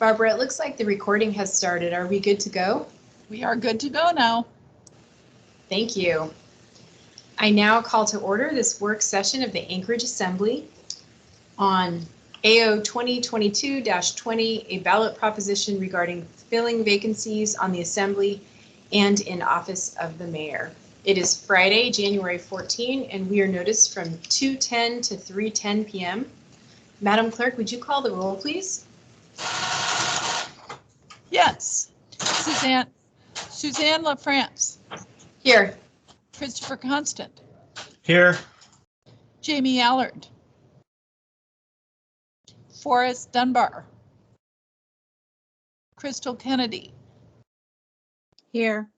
Barbara, it looks like the recording has started. Are we good to go? We are good to go now. Thank you. I now call to order this work session of the Anchorage Assembly on AO 2022-20, a ballot proposition regarding filling vacancies on the Assembly and in office of the mayor. It is Friday, January 14, and we are noticed from 2:10 to 3:10 p.m. Madam Clerk, would you call the roll, please? Yes. Suzanne LaFrance. Here. Christopher Constant. Here. Jamie Allard. Forrest Dunbar. Crystal Kennedy. Here.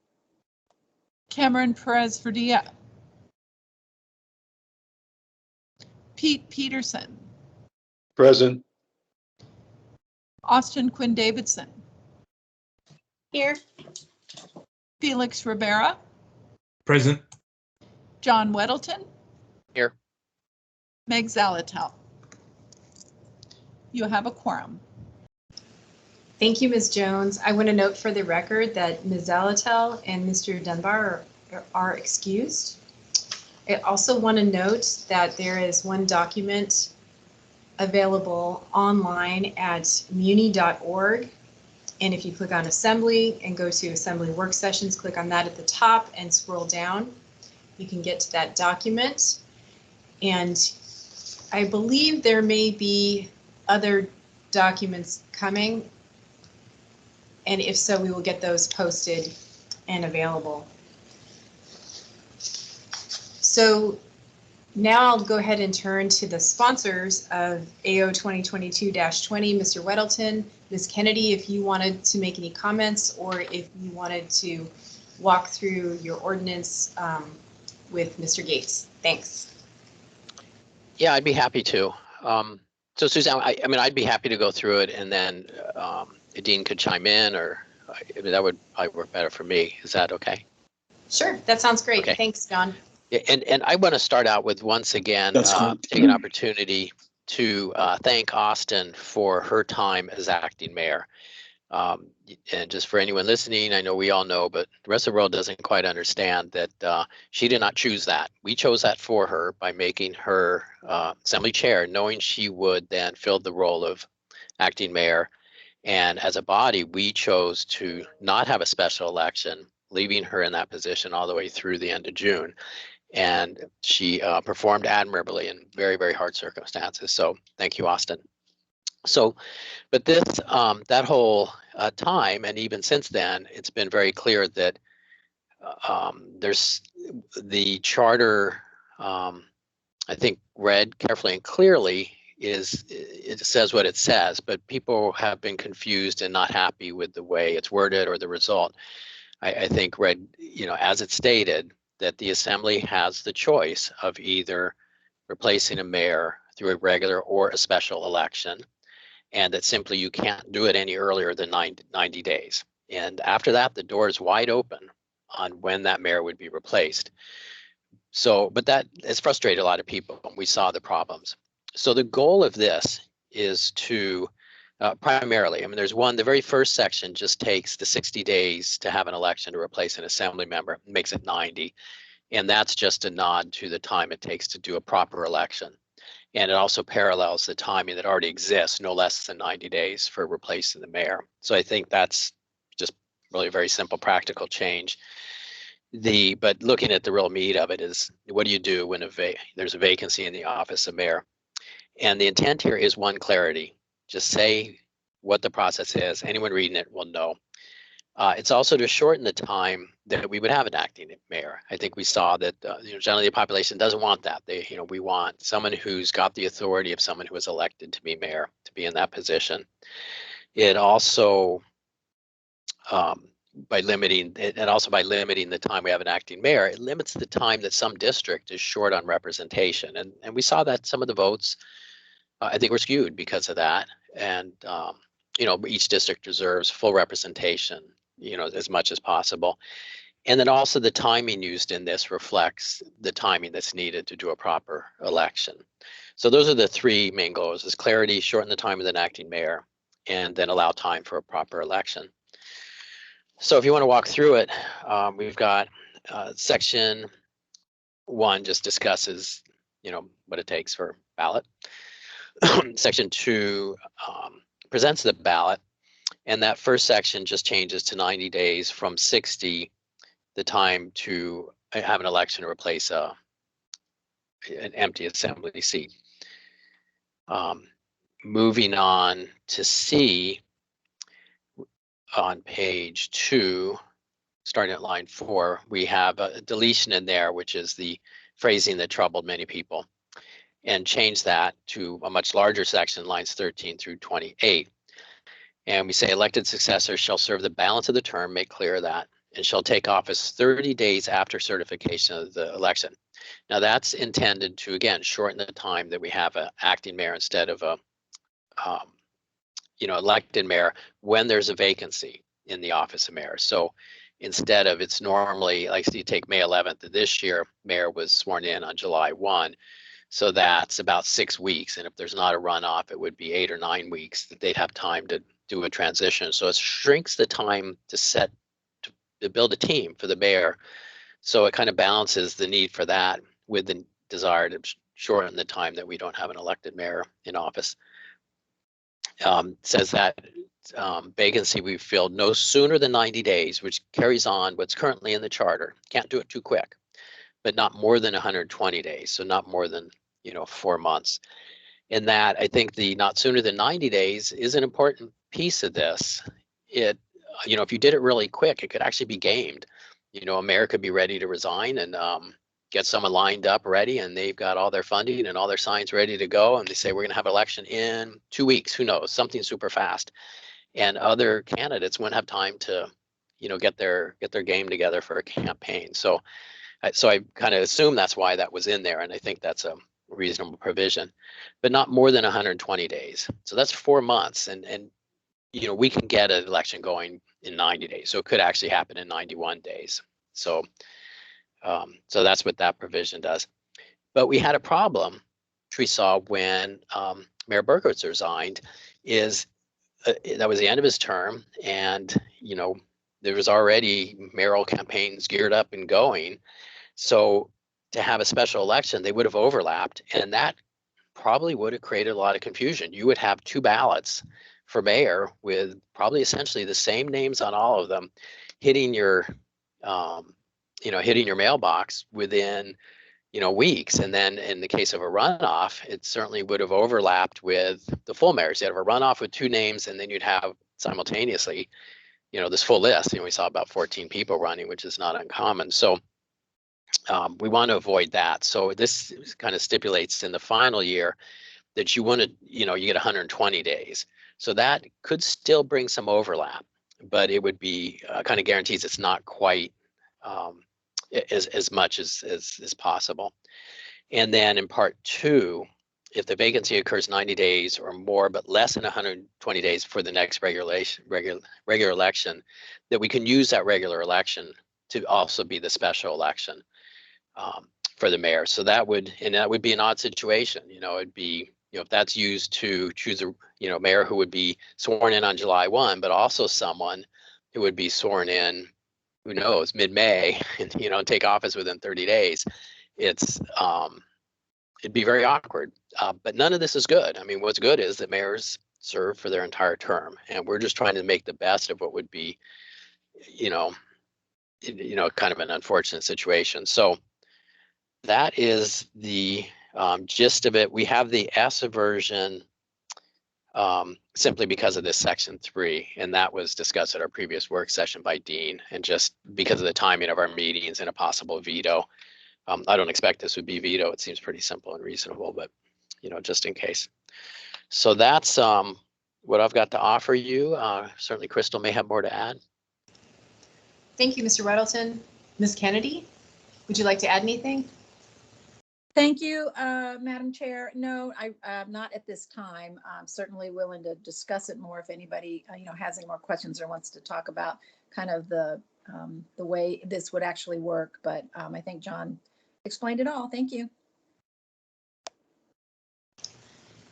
Cameron Perez Verdilla. Pete Peterson. Present. Austin Quinn Davidson. Here. Felix Rivera. Present. John Weddleton. Here. Meg Zalatel. You have a quorum. Thank you, Ms. Jones. I want to note for the record that Ms. Zalatel and Mr. Dunbar are excused. I also want to note that there is one document available online at muni.org. And if you click on Assembly and go to Assembly Work Sessions, click on that at the top and scroll down, you can get to that document. And I believe there may be other documents coming. And if so, we will get those posted and available. So now I'll go ahead and turn to the sponsors of AO 2022-20, Mr. Weddleton, Ms. Kennedy, if you wanted to make any comments or if you wanted to walk through your ordinance with Mr. Gates. Thanks. Yeah, I'd be happy to. So Suzanne, I mean, I'd be happy to go through it, and then Dean could chime in, or I mean, that would probably work better for me. Is that okay? Sure, that sounds great. Okay. Thanks, John. And I want to start out with, once again, take an opportunity to thank Austin for her time as acting mayor. And just for anyone listening, I know we all know, but the rest of the world doesn't quite understand that she did not choose that. We chose that for her by making her assembly chair, knowing she would then fill the role of acting mayor. And as a body, we chose to not have a special election, leaving her in that position all the way through the end of June. And she performed admirably in very, very hard circumstances. So thank you, Austin. So, but this, that whole time, and even since then, it's been very clear that there's the charter, I think, read carefully and clearly, it says what it says, but people have been confused and not happy with the way it's worded or the result. I think read, as it stated, that the Assembly has the choice of either replacing a mayor through a regular or a special election, and that simply you can't do it any earlier than 90 days. And after that, the door is wide open on when that mayor would be replaced. So, but that has frustrated a lot of people. We saw the problems. So the goal of this is to primarily, I mean, there's one, the very first section just takes the 60 days to have an election to replace an assembly member, makes it 90. And that's just a nod to the time it takes to do a proper election. And it also parallels the timing that already exists, no less than 90 days for replacing the mayor. So I think that's just really a very simple, practical change. But looking at the real meat of it is, what do you do when there's a vacancy in the office of mayor? And the intent here is one, clarity. Just say what the process is. Anyone reading it will know. It's also to shorten the time that we would have an acting mayor. I think we saw that generally the population doesn't want that. We want someone who's got the authority of someone who was elected to be mayor, to be in that position. It also, by limiting the time we have an acting mayor, it limits the time that some district is short on representation. And we saw that some of the votes, I think, were skewed because of that. And each district deserves full representation, as much as possible. And then also the timing used in this reflects the timing that's needed to do a proper election. So those are the three main goals: is clarity, shorten the time of an acting mayor, and then allow time for a proper election. So if you want to walk through it, we've got section 1 just discusses, what it takes for ballot. Section 2 presents the ballot, and that first section just changes to 90 days from 60, the time to have an election to replace an empty assembly seat. Moving on to C on page 2, starting at line 4, we have a deletion in there, which is the phrasing that troubled many people, and change that to a much larger section, lines 13 through 28. And we say elected successors shall serve the balance of the term, make clear that, and shall take office 30 days after certification of the election. Now that's intended to, again, shorten the time that we have an acting mayor instead of a elected mayor when there's a vacancy in the office of mayor. So instead of, it's normally, like, so you take May 11th of this year, mayor was sworn in on July 1. So that's about 6 weeks. And if there's not a runoff, it would be 8 or 9 weeks that they'd have time to do a transition. So it shrinks the time to build a team for the mayor. So it kind of balances the need for that with the desire to shorten the time that we don't have an elected mayor in office. Says that vacancy we filled no sooner than 90 days, which carries on what's currently in the charter. Can't do it too quick, but not more than 120 days. So not more than 4 months. In that, I think the not sooner than 90 days is an important piece of this. It, if you did it really quick, it could actually be gamed. A mayor could be ready to resign and get someone lined up ready, and they've got all their funding and all their signs ready to go, and they say, we're going to have an election in 2 weeks. Who knows? Something super fast. And other candidates wouldn't have time to, get their game together for a campaign. So I kind of assume that's why that was in there, and I think that's a reasonable provision, but not more than 120 days. So that's 4 months, and we can get an election going in 90 days. So it could actually happen in 91 days. So that's what that provision does. But we had a problem, which we saw when Mayor Berkowitz resigned, is that was the end of his term, and there was already mayoral campaigns geared up and going. So to have a special election, they would have overlapped, and that probably would have created a lot of confusion. You would have 2 ballots for mayor with probably essentially the same names on all of them, hitting your mailbox within weeks. And then in the case of a runoff, it certainly would have overlapped with the full mayors. You'd have a runoff with 2 names, and then you'd have simultaneously this full list. We saw about 14 people running, which is not uncommon. So we want to avoid that. So this kind of stipulates in the final year that you want to, you get 120 days. So that could still bring some overlap, but it would be kind of guarantees it's not quite as much as possible. And then in part 2, if the vacancy occurs 90 days or more, but less than 120 days for the next regular election, that we can use that regular election to also be the special election for the mayor. So that would be an odd situation. It'd be, if that's used to choose a, mayor who would be sworn in on July 1, but also someone who would be sworn in, who knows, mid-May, and, take office within 30 days, it'd be very awkward. But none of this is good. What's good is that mayors serve for their entire term, and we're just trying to make the best of what would be, kind of an unfortunate situation. So that is the gist of it. We have the ESSA version simply because of this section 3, and that was discussed at our previous work session by Dean, and just because of the timing of our meetings and a possible veto. I don't expect this would be veto. It seems pretty simple and reasonable, but just in case. So that's what I've got to offer you. Certainly Crystal may have more to add. Thank you, Mr. Weddleton. Ms. Kennedy, would you like to add anything? Thank you, Madam Chair. No, I'm not at this time. I'm certainly willing to discuss it more if anybody, has any more questions or wants to talk about kind of the way this would actually work. But I think John explained it all. Thank you.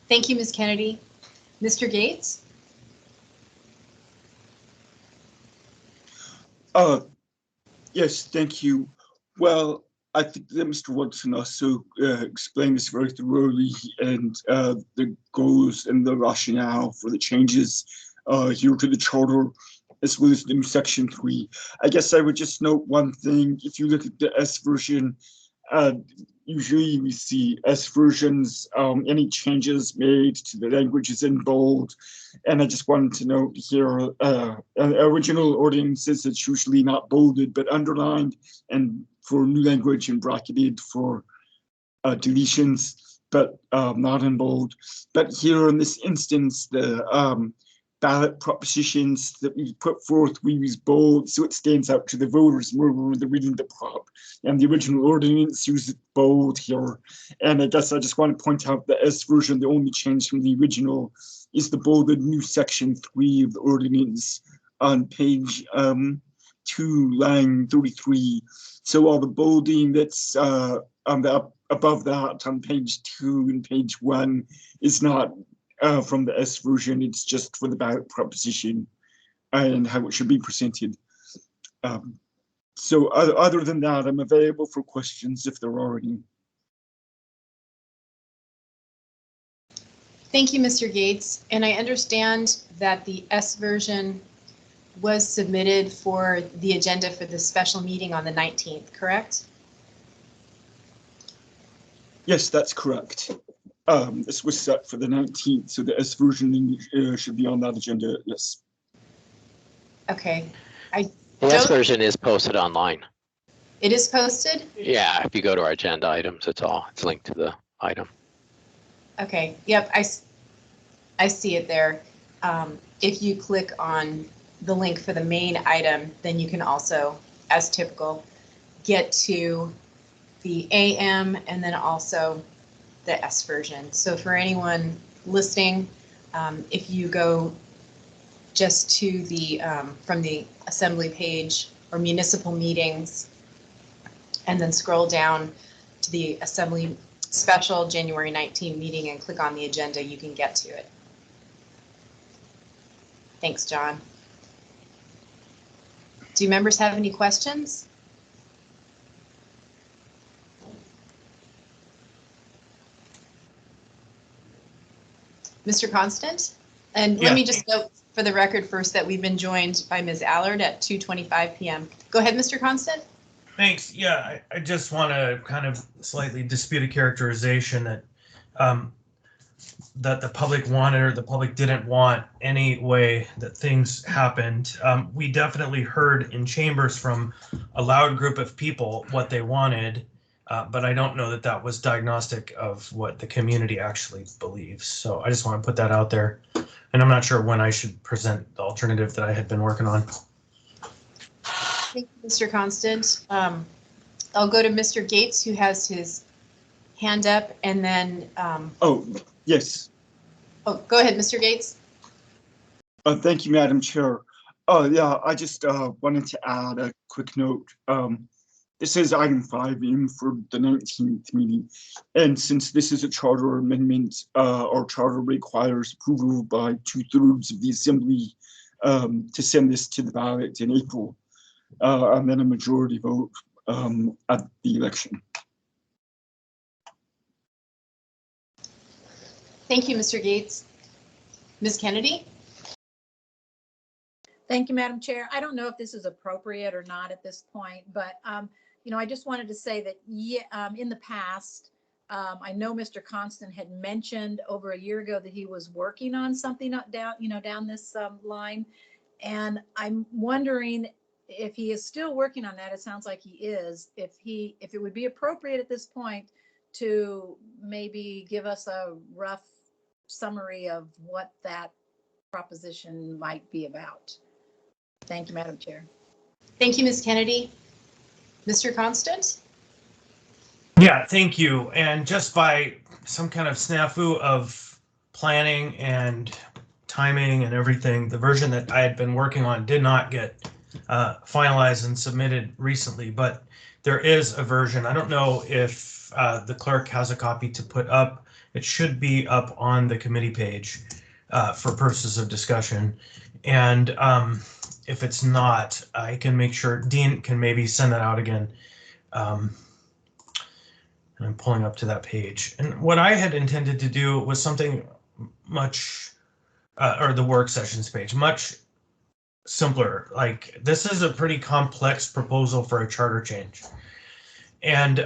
Thank you, Ms. Kennedy. Mr. Gates? Yes, thank you. Well, I think that Mr. Watson also explained this very thoroughly, and the goals and the rationale for the changes here to the charter, as well as the new section 3. I guess I would just note one thing. If you look at the S version, usually we see S versions, any changes made to the language is in bold. And I just wanted to note here, original ordinances, it's usually not bolded, but underlined, and for new language and bracketed for deletions, but not in bold. But here in this instance, the ballot propositions that we put forth, we use bold, so it stands out to the voters more when they're reading the prop. And the original ordinance uses bold here. And I guess I just want to point out the S version, the only change from the original is the bolded new section 3 of the ordinance on page 2, line 33. So all the bolding that's on the above that on page 2 and page 1 is not from the S version, it's just for the ballot proposition and how it should be presented. So other than that, I'm available for questions if there are any. Thank you, Mr. Gates. And I understand that the S version was submitted for the agenda for the special meeting on the 19th, correct? Yes, that's correct. This was set for the 19th, so the S version should be on that agenda, yes. Okay. The S version is posted online. It is posted? Yeah, if you go to our agenda items, it's linked to the item. Okay, yep, I see it there. If you click on the link for the main item, then you can also, as typical, get to the AM and then also the S version. So for anyone listening, if you go just to the, from the assembly page or municipal meetings, and then scroll down to the assembly special January 19 meeting and click on the agenda, you can get to it. Thanks, John. Do members have any questions? Mr. Constant? And let me just note for the record first that we've been joined by Ms. Allard at 2:25 p.m. Go ahead, Mr. Constant. Thanks. Yeah, I just want to kind of slightly dispute a characterization that that the public wanted or the public didn't want any way that things happened. We definitely heard in chambers from a loud group of people what they wanted, but I don't know that that was diagnostic of what the community actually believes. So I just want to put that out there. And I'm not sure when I should present the alternative that I had been working on. Thank you, Mr. Constant. I'll go to Mr. Gates, who has his hand up, and then. Oh, yes. Oh, go ahead, Mr. Gates. Thank you, Madam Chair. Oh, yeah, I just wanted to add a quick note. This is item 5M for the 19th meeting. And since this is a charter amendment, our charter requires approval by 2/3 of the assembly to send this to the ballot in April, and then a majority vote at the election. Thank you, Mr. Gates. Ms. Kennedy? Thank you, Madam Chair. I don't know if this is appropriate or not at this point, but I just wanted to say that in the past, I know Mr. Constant had mentioned over a year ago that he was working on something down this line, and I'm wondering if he is still working on that. It sounds like he is. If it would be appropriate at this point to maybe give us a rough summary of what that proposition might be about. Thank you, Madam Chair. Thank you, Ms. Kennedy. Mr. Constant? Yeah, thank you. And just by some kind of snafu of planning and timing and everything, the version that I had been working on did not get finalized and submitted recently, but there is a version. I don't know if the clerk has a copy to put up. It should be up on the committee page for purposes of discussion. And if it's not, I can make sure Dean can maybe send that out again. And I'm pulling up to that page. And what I had intended to do was something much, or the work sessions page, much simpler. Like, this is a pretty complex proposal for a charter change. And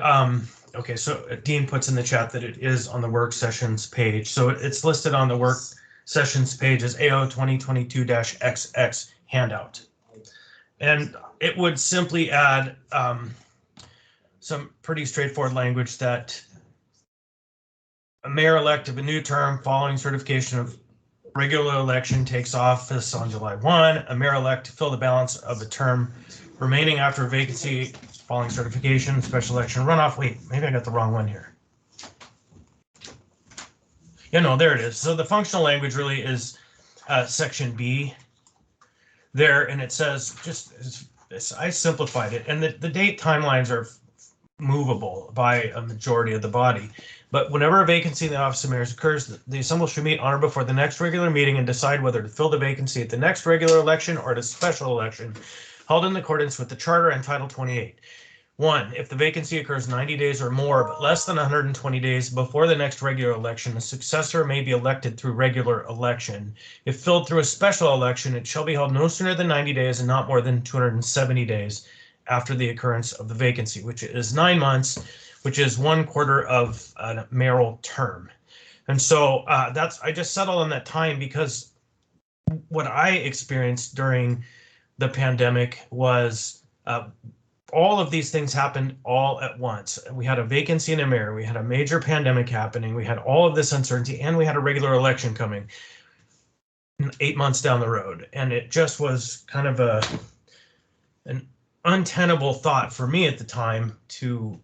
okay, so Dean puts in the chat that it is on the work sessions page. So it's listed on the work sessions page as AO 2022-XX handout. And it would simply add some pretty straightforward language that a mayor-elect of a new term following certification of regular election takes office on July 1. A mayor-elect to fill the balance of a term remaining after a vacancy following certification, special election runoff. Wait, maybe I got the wrong one here. Yeah, no, there it is. So the functional language really is section B there, and it says, I simplified it, and the date timelines are movable by a majority of the body. But whenever a vacancy in the office of mayors occurs, the assembly should meet on or before the next regular meeting and decide whether to fill the vacancy at the next regular election or at a special election held in accordance with the charter and Title 28. 1. If the vacancy occurs 90 days or more, but less than 120 days before the next regular election, a successor may be elected through regular election. If filled through a special election, it shall be held no sooner than 90 days and not more than 270 days after the occurrence of the vacancy, which is 9 months, which is 1/4 of a mayoral term. And so I just settled on that time because what I experienced during the pandemic was all of these things happened all at once. We had a vacancy in a mayor, we had a major pandemic happening, we had all of this uncertainty, and we had a regular election coming 8 months down the road. And it just was kind of an untenable thought for me at the time to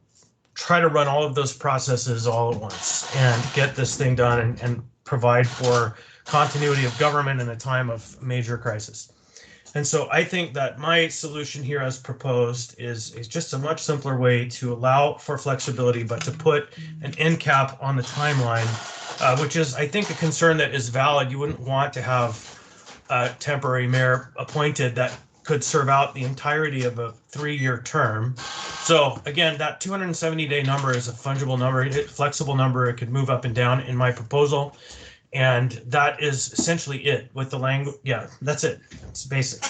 try to run all of those processes all at once and get this thing done and provide for continuity of government in a time of major crisis. And so I think that my solution here as proposed is just a much simpler way to allow for flexibility, but to put an end cap on the timeline, which is, I think, a concern that is valid. You wouldn't want to have a temporary mayor appointed that could serve out the entirety of a 3-year term. So again, that 270-day number is a fungible number, flexible number. It could move up and down in my proposal. And that is essentially it with the language. Yeah, that's it. It's basic.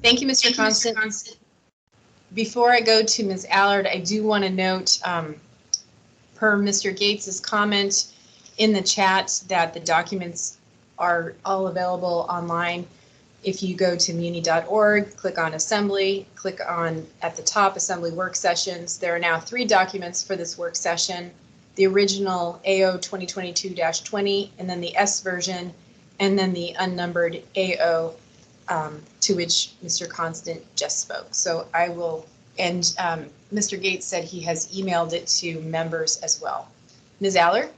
Thank you, Mr. Constant. Before I go to Ms. Allard, I do want to note, per Mr. Gates's comment in the chat, that the documents are all available online. If you go to muni.org, click on Assembly, click on at the top Assembly Work Sessions. There are now 3 documents for this work session. The original AO 2022-20, and then the S version, and then the unnumbered AO to which Mr. Constant just spoke. So I will, and Mr. Gates said he has emailed it to members as well. Ms. Allard?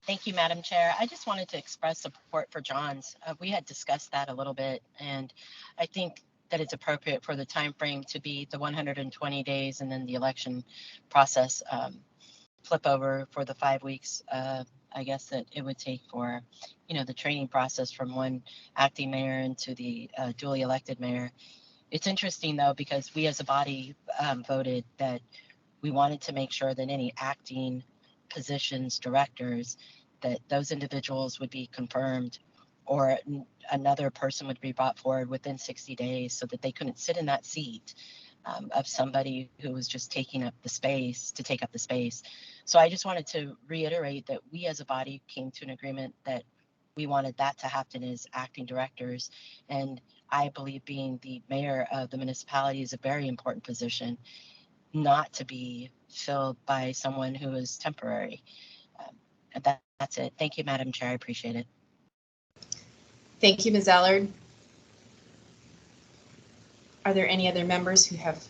Thank you, Madam Chair. I just wanted to express support for John's. We had discussed that a little bit, and I think that it's appropriate for the time frame to be the 120 days and then the election process flip over for the 5 weeks. I guess that it would take for, the training process from one acting mayor into the duly elected mayor. It's interesting though, because we as a body voted that we wanted to make sure that any acting positions, directors, that those individuals would be confirmed or another person would be brought forward within 60 days so that they couldn't sit in that seat of somebody who was just taking up the space to take up the space. So I just wanted to reiterate that we as a body came to an agreement that we wanted that to happen as acting directors. And I believe being the mayor of the municipality is a very important position, not to be filled by someone who is temporary. That's it. Thank you, Madam Chair. I appreciate it. Thank you, Ms. Allard. Are there any other members who have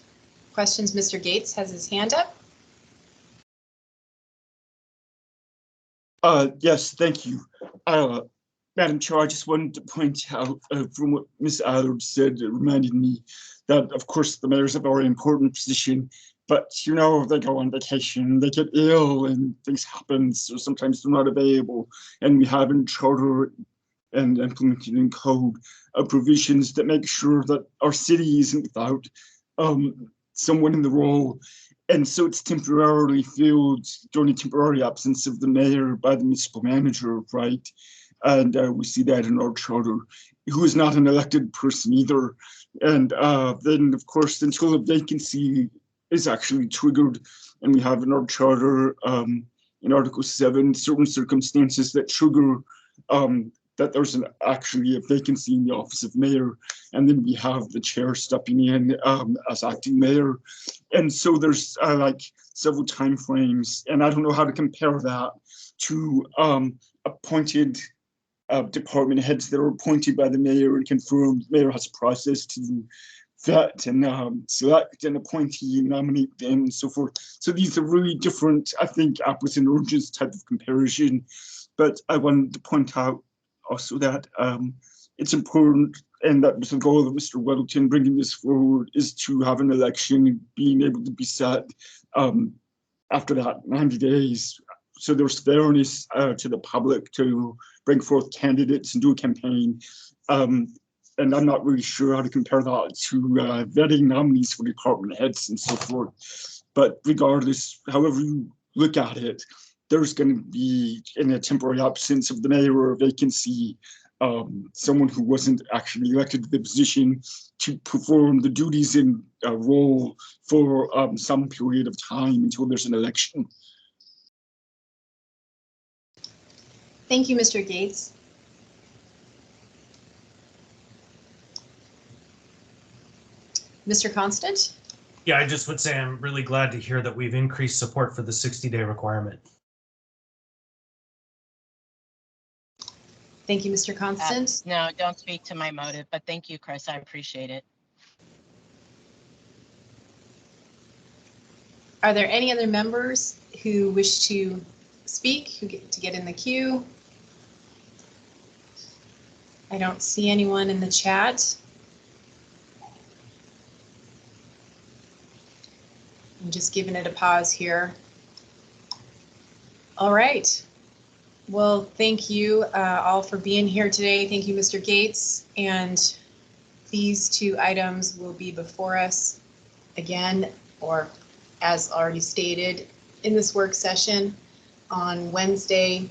questions? Mr. Gates has his hand up. Yes, thank you. Madam Chair, I just wanted to point out from what Ms. Allard said, it reminded me that, of course, the mayor's a very important position, but they go on vacation, they get ill and things happen, so sometimes they're not available. And we have in charter and implemented in code provisions that make sure that our city isn't without someone in the role. And so it's temporarily filled during a temporary absence of the mayor by the municipal manager, right? And we see that in our charter, who is not an elected person either. And then, of course, until a vacancy is actually triggered, and we have in our charter, in Article 7, certain circumstances that trigger that there's actually a vacancy in the office of mayor, and then we have the chair stepping in as acting mayor. And so there's like several timeframes, and I don't know how to compare that to appointed department heads that are appointed by the mayor and confirmed. The mayor has a process to vet and select an appointee and nominate them and so forth. So these are really different, I think, apples and oranges type of comparison. But I wanted to point out also that it's important, and that was the goal of Mr. Weddleton bringing this forward, is to have an election being able to be set after that 90 days. So there's fairness to the public to bring forth candidates and do a campaign. And I'm not really sure how to compare that to vetting nominees for department heads and so forth. But regardless, however you look at it, there's going to be, in a temporary absence of the mayor or a vacancy, someone who wasn't actually elected to the position to perform the duties and role for some period of time until there's an election. Thank you, Mr. Gates. Mr. Constant? Yeah, I just would say I'm really glad to hear that we've increased support for the 60-day requirement. Thank you, Mr. Constant. No, don't speak to my motive, but thank you, Chris. I appreciate it. Are there any other members who wish to speak, who get to get in the queue? I don't see anyone in the chat. I'm just giving it a pause here. All right. Well, thank you all for being here today. Thank you, Mr. Gates. And these two items will be before us again, or as already stated, in this work session on Wednesday,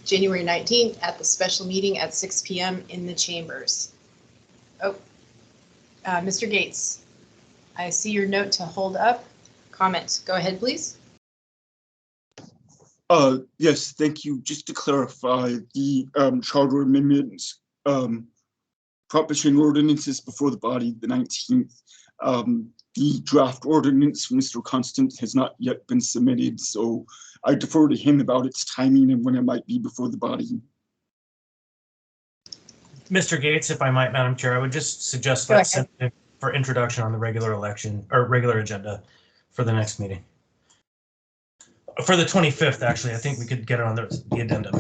January 19th at the special meeting at 6 p.m. in the chambers. Oh, Mr. Gates, I see your note to hold up. Comment. Go ahead, please. Yes, thank you. Just to clarify, the charter amendments, proposition ordinances before the body the 19th. The draft ordinance from Mr. Constant has not yet been submitted, so I defer to him about its timing and when it might be before the body. Mr. Gates, if I might, Madam Chair, I would just suggest that for introduction on the regular election or regular agenda for the next meeting. For the 25th, actually, I think we could get it on the addendum.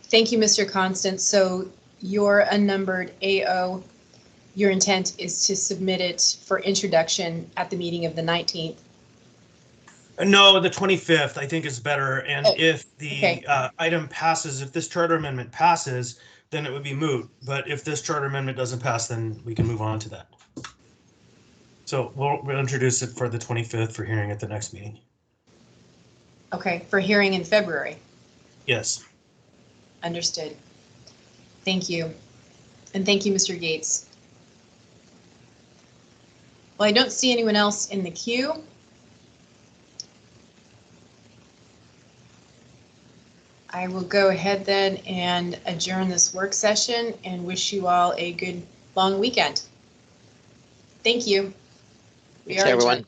Thank you, Mr. Constant. So your unnumbered AO, your intent is to submit it for introduction at the meeting of the 19th. No, the 25th I think is better. And if the item passes, if this charter amendment passes, then it would be moot. But if this charter amendment doesn't pass, then we can move on to that. So we'll introduce it for the 25th for hearing at the next meeting. Okay, for hearing in February. Yes. Understood. Thank you. And thank you, Mr. Gates. Well, I don't see anyone else in the queue. I will go ahead then and adjourn this work session and wish you all a good long weekend. Thank you. Thanks, everyone.